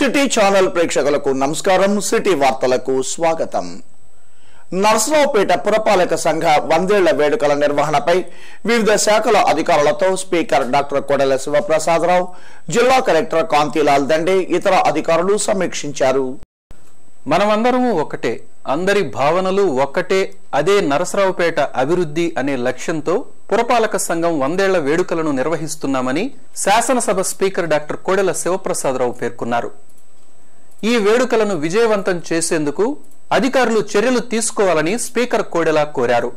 City channel ప్రేక్షకులకు నమస్కారం. City వార్తలకు స్వాగతం. నర్సరావుపేట పురపాలక సంఘ 100ేళ్ల వేడుకల నిర్వహణపై వివిధ శాఖల అధికారులతో స్పీకర్ డాక్టర్ కోడెల శివప్రసాదరావు, జిల్లా కలెక్టర్ కాంతిలాల్ దండే ఇతర అధికారులు సమీక్షించారు. మనమందరము ఒక్కటే, అందరి భావనలు ఒక్కటే, అదే నరసరావుపేట అభివృద్ధి అనే లక్ష్యంతో పురపాలక సంఘం 100ేళ్ల వేడుకలను నిర్వహిస్తున్నామని శాసనసభ స్పీకర్ డాక్టర్ కోడెల శివప్రసాదరావు పేర్కొన్నారు. ఈ వేడుకలను విజయవంతం చేసేందుకు అధికారులు చర్యలు తీసుకోవాలని స్పీకర్ కోడెల కోరారు.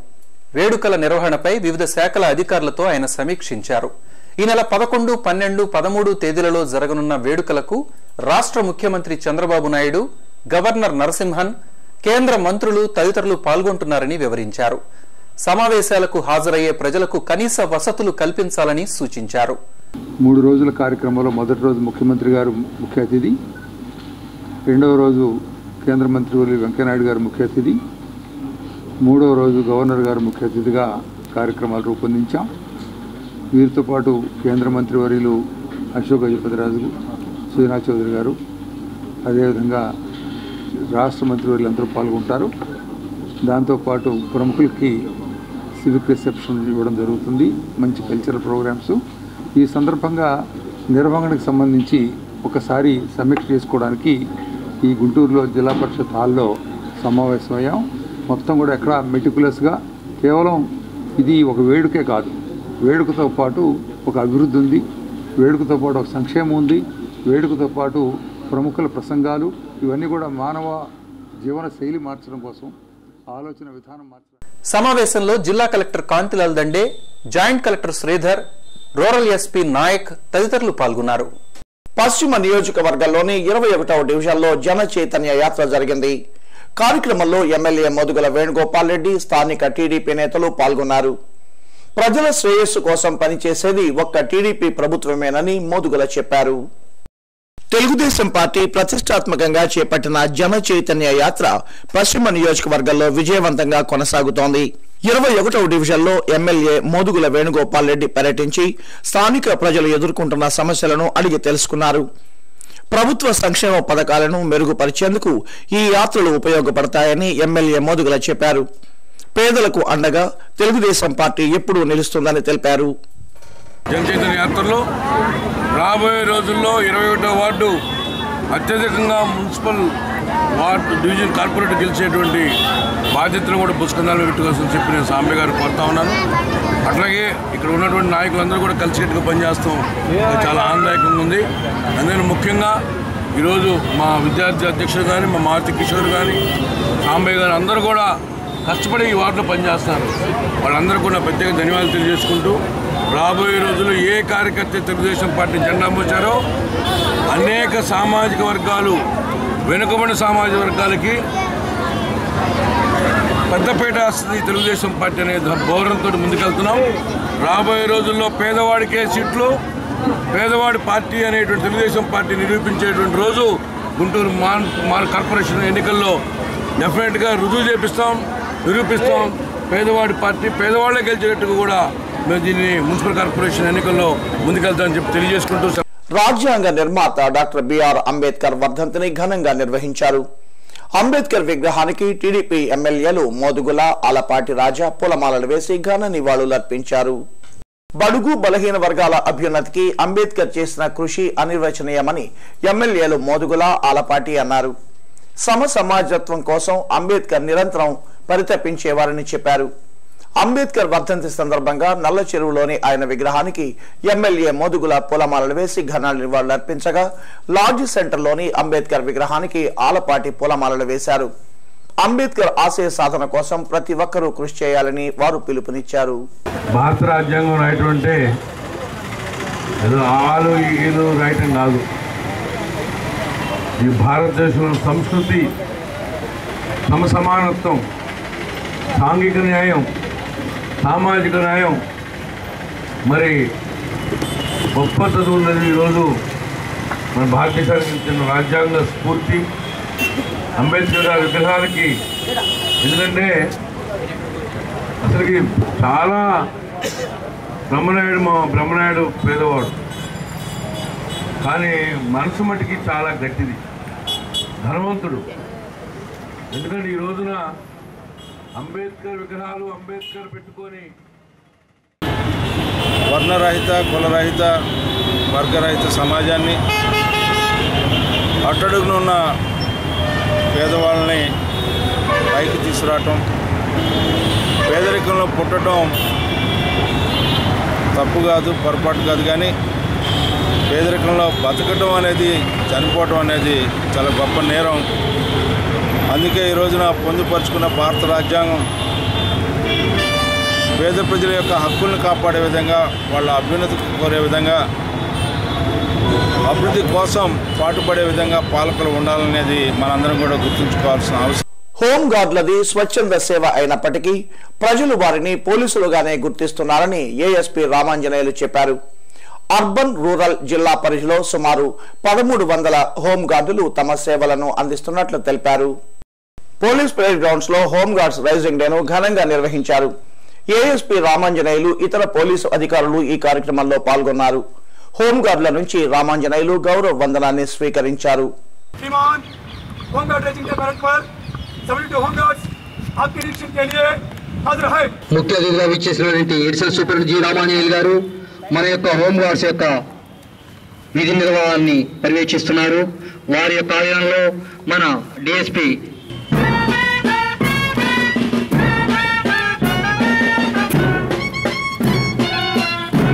వేడుకల నిర్వహణపై వివిధ శాఖల అధికారులతో ఆయన సమీక్షించారు. ఈ నెల 11, 12, 13 తేదీలలో జరగనున్న వేడుకలకు రాష్ట్ర ముఖ్యమంత్రి చంద్రబాబు నాయుడు, గవర్నర్ నరసింహన్, కేంద్ర మంత్రులు తదితరులు పాల్గొంటున్నారని వివరించారు. సమావేశాలకు హాజరయ్యే ప్రజలకు కనీస వసతులు కల్పించాలని సూచించారు. 3 రోజుల కార్యక్రమంలో మొదటి రోజు ముఖ్యమంత్రి గారు ముఖ్య అతిథి, రెండవ రోజు కేంద్ర మంత్రి వర్యులు వెంకయ్యనాయుడు గారు ముఖ్య అతిథి, మూడవ రోజు గవర్నర్ గారు ముఖ్య అతిథిగా కార్యక్రమాలు రూపొందించాం. వీరితో పాటు కేంద్ర మంత్రి వర్యులు అశోక్ గజపతిరాజు, సుజనా చౌదరి గారు, అదేవిధంగా రాష్ట్ర మంత్రి వర్యులందరూ పాల్గొంటారు. దాంతోపాటు ప్రముఖులకి సివిక్ రిసెప్షన్ ఇవ్వడం జరుగుతుంది, మంచి కల్చరల్ ప్రోగ్రామ్స్. ఈ సందర్భంగా నిర్వహణకు సంబంధించి ఒకసారి సమీక్ష చేసుకోవడానికి ఈ గుంటూరులో జిల్లా పరిషత్ హాల్లో సమావేశమయ్యాం. మొత్తం కూడా ఎక్కడ మెటికులస్గా, కేవలం ఇది ఒక వేడుకే కాదు, వేడుకతో పాటు ఒక అభివృద్ధి ఉంది, వేడుకతో పాటు ఒక సంక్షేమం ఉంది, వేడుకతో పాటు ప్రముఖుల ప్రసంగాలు, ఇవన్నీ కూడా మానవ జీవన శైలి మార్చడం కోసం ఆలోచన విధానం మార్చడం. సమావేశంలో జిల్లా collector Kantilal Dande, joint collector Sridhar, rural SP Naik తదితరులు పాల్గొన్నారు. పశ్చిమ నియోజకవర్గంలోని 21వ డివిజన్లో జన చైతన్య యాత్ర జరిగింది. కార్యక్రమంలో ఎమ్మెల్యే మోదుగుల వేణుగోపాల్ రెడ్డి, స్థానిక టీడీపీ నేతలు పాల్గొన్నారు. ప్రజల శ్రేయస్సు కోసం పనిచేసేది ఒక్క టీడీపీ ప్రభుత్వమేనని మోదుగుల చెప్పారు. తెలుగుదేశం పార్టీ ప్రతిష్టాత్మకంగా చేపట్టిన జన చైతన్య యాత్ర పశ్చిమ నియోజకవర్గంలో విజయవంతంగా కొనసాగుతోంది. 21వ డివిజన్లో ఎమ్మెల్యే మోదుగుల వేణుగోపాల్ రెడ్డి పర్యటించి స్థానిక ప్రజలు ఎదుర్కొంటున్న సమస్యలను అడిగి తెలుసుకున్నారు. ప్రభుత్వ సంక్షేమ పథకాలను మెరుగుపరిచేందుకు ఈ యాత్రలు ఉపయోగపడతాయని ఎమ్మెల్యే మోదుగుల చెప్పారు. పేదలకు అండగా తెలుగుదేశం పార్టీ ఎప్పుడూ నిలుస్తుందని తెలిపారు. జనచైతన్య యాత్రలో రాబోయే రోజుల్లో 21వ వార్డు అత్యధికంగా మున్సిపల్ వార్డు డివిజన్ కార్పొరేట్ గెలిచేటువంటి బాధ్యతను కూడా పుస్తకాలను పెట్టుకోవాల్సి చెప్పి నేను సాంబయ్య గారు కోరుతా ఉన్నాను. అట్లాగే ఇక్కడ ఉన్నటువంటి నాయకులందరూ కూడా కలిసికట్టుగా పనిచేస్తాం, చాలా ఆనందదాయకంగా ఉంది. అందుకని ముఖ్యంగా ఈరోజు మా విద్యార్థి అధ్యక్షుడు కానీ, మా మారుతి కిషోర్ కానీ, సాంబయ్య గారు అందరూ కూడా కష్టపడి ఈ వార్డులో పనిచేస్తున్నారు. వాళ్ళందరూ కూడా ప్రత్యేక ధన్యవాదాలు తెలియజేసుకుంటూ, రాబోయే రోజుల్లో ఏ కార్యకర్త తెలుగుదేశం పార్టీ జెండా మోచారో అనేక సామాజిక వర్గాలు, వెనుకబడిన సామాజిక వర్గాలకి పెద్దపేట వస్తుంది తెలుగుదేశం పార్టీ అనే ధోరణితో ముందుకెళ్తున్నాం. రాబోయే రోజుల్లో పేదవాడికే సీట్లు, పేదవాడి పార్టీ అనేటువంటి తెలుగుదేశం పార్టీ నిరూపించేటువంటి రోజు గుంటూరు కార్పొరేషన్ ఎన్నికల్లో డెఫినెట్గా రుజువు చేపిస్తాం, నిరూపిస్తాం. పేదవాడి పార్టీ పేదవాళ్లే గెలిచేటట్టుగా కూడా మేము దీన్ని మున్సిపల్ కార్పొరేషన్ ఎన్నికల్లో ముందుకెళ్తామని చెప్పి తెలియజేసుకుంటూ, రాజ్యాంగ నిర్మాత డాక్టర్ బిఆర్ అంబేద్కర్ వర్ధంతిని ఘనంగా నిర్వహించారు. అంబేద్కర్ విగ్రహానికి టీడీపీ ఎమ్మెల్యేలు మోదుగుల, ఆలపాటి రాజా పూలమాలలు వేసి ఘన నివాళులర్పించారు. బడుగు బలహీన వర్గాల అభ్యున్నతికి అంబేద్కర్ చేసిన కృషి అనిర్వచనీయమని ఎమ్మెల్యేలు మోదుగుల, ఆలపాటి అన్నారు. సమాజత్వం కోసం అంబేద్కర్ నిరంతరం పరితపించేవారని చెప్పారు. అంబేద్కర్ వర్ధంతి సందర్భంగా నల్ల చెరువులోని ఆయన విగ్రహానికి ఎమ్మెల్యే మోదుగుల పూలమాలలు వేసి ఘన నివాళులర్పించగా, లాడ్జ్ సెంటర్లోని అంబేద్కర్ విగ్రహానికి ఆలపాటి పూలమాలలు వేశారు. అంబేద్కర్ ఆశయ సాధన కోసం ప్రతి ఒక్కరూ కృషి చేయాలని వారు పిలుపునిచ్చారు. భారత రాజ్యాంగం రాయటంటే ఏదో ఆలు ఏదో రాయటం కాదు. ఈ భారతదేశంలో సంస్కృతి, సమసమానత్వం, సాంఘిక న్యాయం, సామాజిక న్యాయం, మరి గొప్ప చదువు ఉన్నది. ఈరోజు మన భారతదేశానికి చెందిన రాజ్యాంగ స్ఫూర్తి అంబేద్కర్ గారి విగ్రహాలకి. ఎందుకంటే అసలుకి చాలా బ్రహ్మనాయుడు పేదవాడు, కానీ మనసు మటుకి చాలా గట్టిది, ధనవంతుడు. ఎందుకంటే ఈ రోజున అంబేద్కర్ విగ్రహాలు అంబేద్కర్ పెట్టుకొని వర్ణరహిత, కులరహిత, వర్గరహిత సమాజాన్ని, అట్టడుగునున్న పేదవాళ్ళని పైకి తీసుకురావటం, పేదరికంలో పుట్టడం తప్పు కాదు, పొరపాటు కాదు. కానీ పేదరికంలో బతకటం అనేది, చనిపోవటం అనేది చాలా గొప్ప నేరం. అందుకే ఈ రోజున పొందుపరుచుకున్న భారత రాజ్యాంగం పేద ప్రజల యొక్క హక్కులను కాపాడే విధంగా, వాళ్ళ అభ్యున్నతి కోరే విధంగా, అభివృద్ధి కోసం పాటుపడే విధంగా పాలకులు ఉండాలనేది మనందరం కూడా గుర్తుంచుకోవాల్సిన అవసరం. హోంగార్డులది స్వచ్ఛంద సేవ అయినప్పటికీ ప్రజలు వారిని పోలీసులుగానే గుర్తిస్తున్నారని ఏఎస్పీ రామాంజనేయులు చెప్పారు. అర్బన్ రూరల్ జిల్లా పరిధిలో సుమారు 1300 హోంగార్డులు తమ సేవలను అందిస్తున్నట్లు తెలిపారు. పోలీస్ పరేడ్ గ్రౌండ్స్ లో హోంగార్డ్స్ రైజింగ్ డేను ఘనంగా నిర్వహించారు. ఏఎస్పీ రామాంజనేయులు, ఇతర పోలీసు అధికారులు ఈ కార్యక్రమంలో పాల్గొన్నారు. హోంగార్డుల నుంచి రామాంజనేయులు గౌరవ వందనాన్ని స్వీకరించారు. ముఖ్య అతిథిగా విచ్చేసినటువంటి ఎడిషనల్ సూపరింటెండెంట్ జి రామాంజనేయులు గారు మన యొక్క హోంగార్డ్స్ యొక్క విధి నిర్వహణని పర్యవేక్షిస్తున్నారు. వారి యొక్క ఆధ్వర్యంలో మన డిఎస్పీ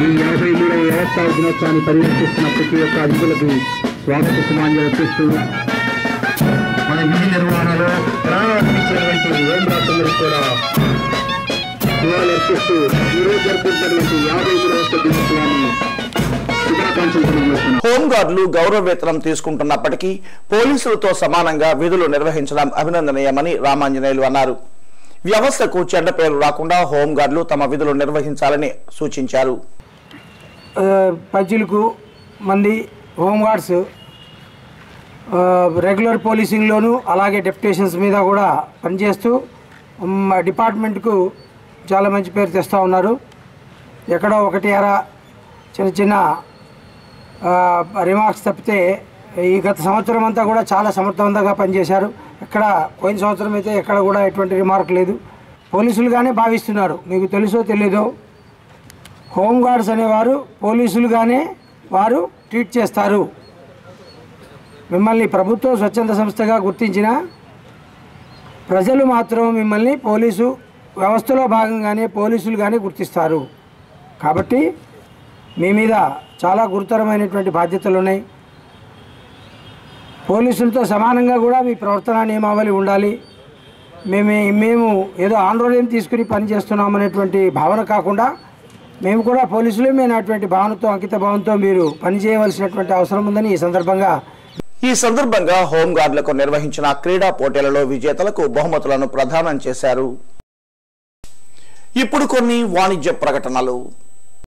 ఈ 53వ వ్యవస్థాపక దినోత్సవాన్ని పర్యవేక్షిస్తున్న ప్రతి ఒక్క అతిథులకు స్వాగత సుమాంజలి అర్పిస్తూ మన విధి నిర్వహణలో ప్రారంభించినటువంటి హోంగార్డ్స్ కూడా నివాళులు అర్పిస్తూ ఈరోజు జరుపుకుంటున్నటువంటి 53వ దినోత్సవాన్ని శుభాకాంక్షలు తెలియజేస్తున్నాం. హోంగార్డులు గౌరవ వేతనం తీసుకుంటున్నప్పటికీ పోలీసులతో సమానంగా విధులు నిర్వహించడం అభినందనీయమని రామాంజనేయులు అన్నారు. వ్యవస్థకు చెడ్డ పేరు రాకుండా హోంగార్డులు తమ విధులు నిర్వహించాలని సూచించారు. 18 మంది హోంగార్డ్స్ రెగ్యులర్ పోలీసింగ్లోనూ అలాగే డెప్యుటేషన్స్ మీద కూడా పనిచేస్తూ డిపార్ట్మెంట్కు చాలా మంచి పేరు తెస్తూ ఉన్నారు. ఎక్కడో ఒకటి అరా చిన్న చిన్న రిమార్క్స్ తప్పితే ఈ గత సంవత్సరం అంతా కూడా చాలా సమర్థవంతంగా పనిచేశారు. ఎక్కడ పోయిన సంవత్సరం అయితే ఎక్కడ కూడా ఎటువంటి రిమార్క్ లేదు. పోలీసులుగానే భావిస్తున్నారు. మీకు తెలుసో తెలీదో, హోంగార్డ్స్ అనేవారు పోలీసులుగానే వారు ట్రీట్ చేస్తారు. మిమ్మల్ని ప్రభుత్వం స్వచ్ఛంద సంస్థగా గుర్తించిన ప్రజలు మాత్రం మిమ్మల్ని పోలీసు వ్యవస్థలో భాగంగానే పోలీసులుగానే గుర్తిస్తారు. కాబట్టి మీ మీద చాలా గురుతరమైనటువంటి బాధ్యతలు ఉన్నాయి. పోలీసులతో సమానంగా కూడా మీ ప్రవర్తన నియమావళి ఉండాలి. మేము ఏదో ఆందోళన తీసుకుని పనిచేస్తున్నామనేటువంటి భావన కాకుండా మేము కూడా పోలీసులమేనటువంటి భావనతో, అంకిత భావంతో మీరు పనిచేయవలసినటువంటి అవసరం ఉందని ఈ సందర్భంగా హోంగార్డులకు నిర్వహించిన క్రీడా పోటీలలో విజేతలకు బహుమతులను ప్రదానం చేశారు. ఇప్పుడు కొన్ని వాణిజ్య ప్రకటనలు.